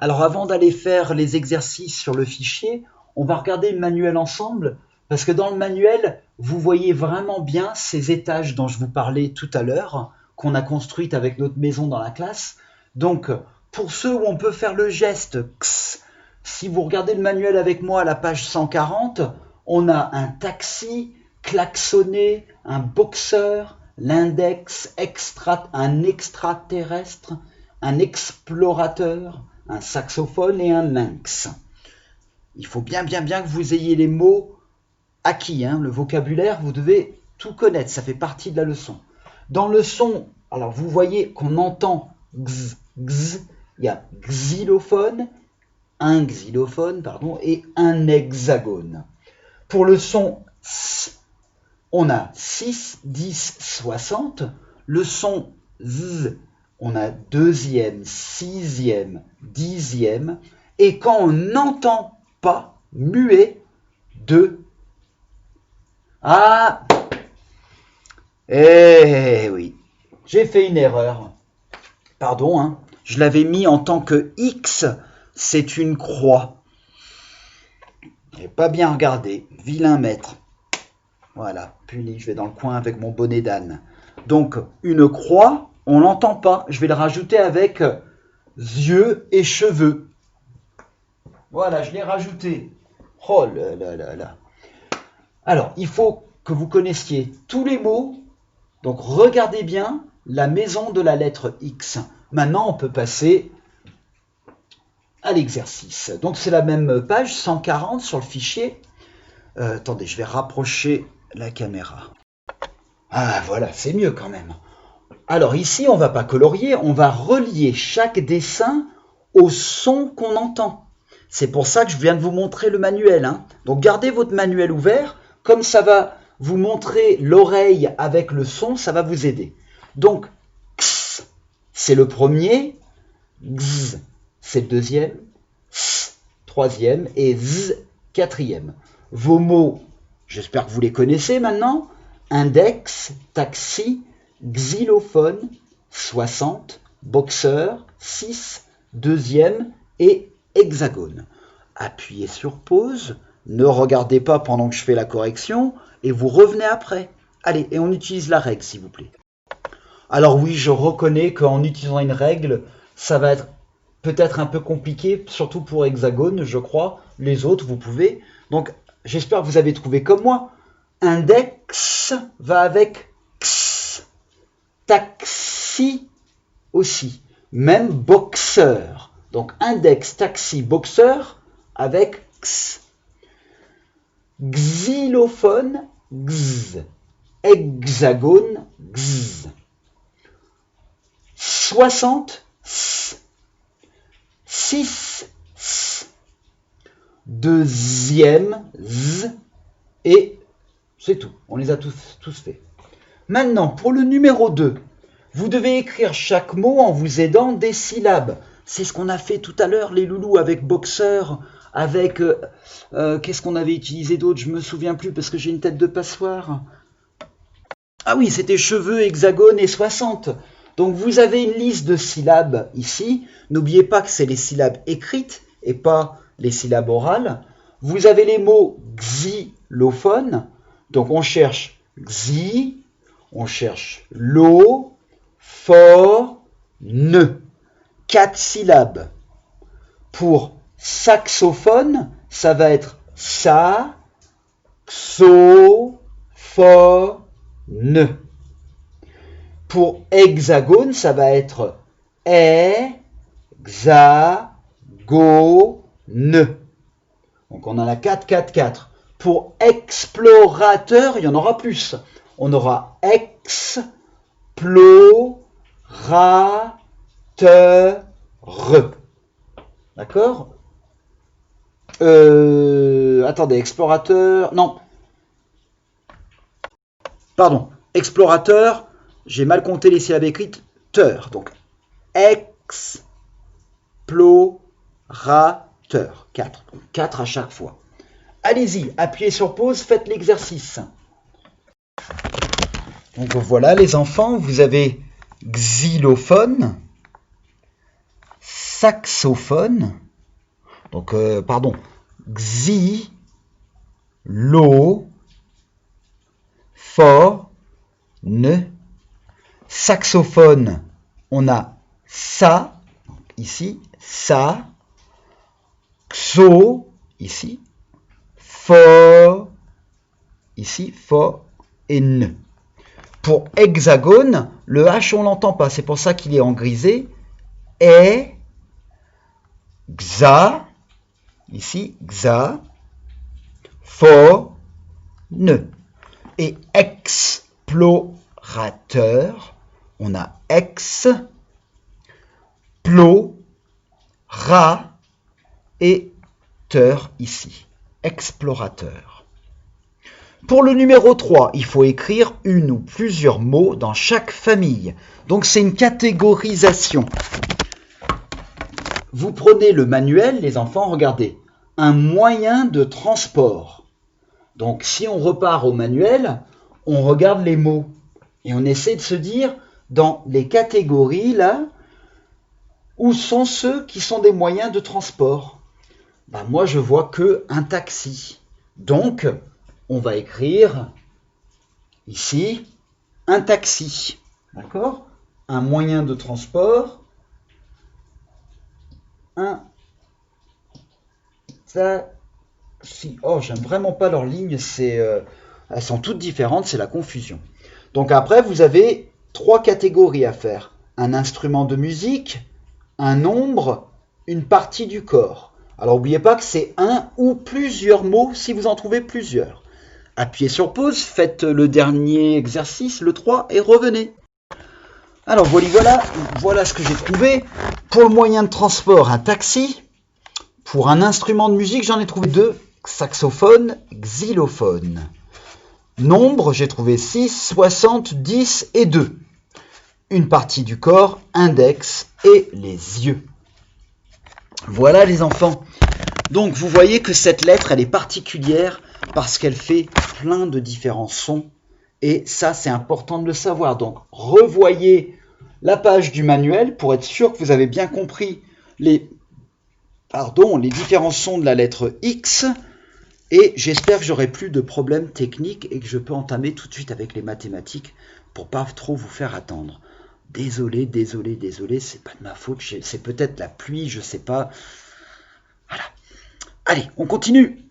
Alors avant d'aller faire les exercices sur le fichier, on va regarder le manuel ensemble, parce que dans le manuel, vous voyez vraiment bien ces étages dont je vous parlais tout à l'heure, qu'on a construites avec notre maison dans la classe. Donc, pour ceux où on peut faire le geste X, si vous regardez le manuel avec moi à la page 140, on a un taxi, klaxonné, un boxeur, l'index, un extraterrestre, un explorateur, un saxophone et un lynx. Il faut bien que vous ayez les mots acquis, hein, le vocabulaire, vous devez tout connaître, ça fait partie de la leçon. Dans le son, alors vous voyez qu'on entend x, x, il y a xylophone, un xylophone, pardon, et un hexagone. Pour le son s, on a 6, 10, 60. Le son z, on a deuxième, sixième, dixième. Et quand on n'entend pas, muet, 2. Ah, eh oui, j'ai fait une erreur. Pardon, hein. Je l'avais mis en tant que X, c'est une croix. J'ai pas bien regardé, vilain maître. Voilà, puni, je vais dans le coin avec mon bonnet d'âne. Donc, une croix, on l'entend pas. Je vais le rajouter avec yeux et cheveux. Voilà, je l'ai rajouté. Oh là là là là. Alors, il faut que vous connaissiez tous les mots. Donc, regardez bien la maison de la lettre X. Maintenant, on peut passer à l'exercice. Donc, c'est la même page, 140 sur le fichier. Attendez, je vais rapprocher la caméra. Ah, voilà, c'est mieux quand même. Alors, ici, on ne va pas colorier, on va relier chaque dessin au son qu'on entend. C'est pour ça que je viens de vous montrer le manuel, hein. Donc, gardez votre manuel ouvert. Comme ça va vous montrer l'oreille avec le son, ça va vous aider. Donc, x, c'est le premier, x, c'est le deuxième, s, troisième, et z, quatrième. Vos mots, j'espère que vous les connaissez maintenant. Index, taxi, xylophone, 60, boxeur, 6, deuxième et hexagone. Appuyez sur pause, ne regardez pas pendant que je fais la correction et vous revenez après. Allez, et on utilise la règle s'il vous plaît. Alors oui, je reconnais qu'en utilisant une règle, ça va être peut-être un peu compliqué, surtout pour hexagone, je crois. Les autres, vous pouvez. Donc, j'espère que vous avez trouvé comme moi. Index va avec x. Taxi aussi. Même boxeur. Donc, index, taxi, boxeur avec x. Xylophone, x. Hexagone, x. 60, s. 6, s. Deuxième, z. Et c'est tout. On les a tous fait. Maintenant, pour le numéro 2, vous devez écrire chaque mot en vous aidant des syllabes. C'est ce qu'on a fait tout à l'heure, les loulous, avec boxeur, avec... qu'est-ce qu'on avait utilisé d'autre? Je ne me souviens plus parce que j'ai une tête de passoire. Ah oui, c'était cheveux, hexagone et 60. Donc vous avez une liste de syllabes ici. N'oubliez pas que c'est les syllabes écrites et pas les syllabes orales. Vous avez les mots xylophone. Donc on cherche xy, on cherche lo, for, ne. 4 syllabes. Pour saxophone, ça va être sa, xo, for, ne. Pour hexagone, ça va être hexagone. Donc on en a 4, 4, 4. Pour explorateur, il y en aura plus. On aura explorateur. D'accord? Attendez, explorateur... Non. Pardon. Explorateur, j'ai mal compté les syllabes écrites. Teur. Donc, explorateur. 4. Donc, 4 à chaque fois. Allez-y, appuyez sur pause, faites l'exercice. Donc voilà les enfants, vous avez xylophone, saxophone. Donc, pardon, xy, lo, for, ne. Saxophone, on a ça, ici, ça, xo, ici, for, ici, for et ne. Pour hexagone, le H, on l'entend pas, c'est pour ça qu'il est en grisé. Et, xa, ici, xa, for, ne. Et explorateur, on a ex, plo, ra et teur ici. Explorateur. Pour le numéro 3, il faut écrire une ou plusieurs mots dans chaque famille. Donc c'est une catégorisation. Vous prenez le manuel, les enfants, regardez. Un moyen de transport. Donc si on repart au manuel, on regarde les mots. Et on essaie de se dire, dans les catégories, là, où sont ceux qui sont des moyens de transport? Ben, moi, je vois que un taxi. Donc, on va écrire ici un taxi. D'accord? Un moyen de transport. Un taxi. Oh, j'aime vraiment pas leurs lignes. Elles sont toutes différentes. C'est la confusion. Donc après, vous avez 3 catégories à faire. Un instrument de musique, un nombre, une partie du corps. Alors n'oubliez pas que c'est un ou plusieurs mots si vous en trouvez plusieurs. Appuyez sur pause, faites le dernier exercice, le 3, et revenez. Alors voilà ce que j'ai trouvé. Pour le moyen de transport, un taxi. Pour un instrument de musique, j'en ai trouvé 2. Saxophone, xylophone. Nombre, j'ai trouvé 6, 60, 10 et 2. Une partie du corps, index et les yeux. Voilà les enfants. Donc vous voyez que cette lettre, elle est particulière parce qu'elle fait plein de différents sons. Et ça, c'est important de le savoir. Donc revoyez la page du manuel pour être sûr que vous avez bien compris les différents sons de la lettre X. Et j'espère que j'aurai plus de problèmes techniques et que je peux entamer tout de suite avec les mathématiques pour pas trop vous faire attendre. Désolé, c'est pas de ma faute, c'est peut-être la pluie, je sais pas. Voilà. Allez, on continue.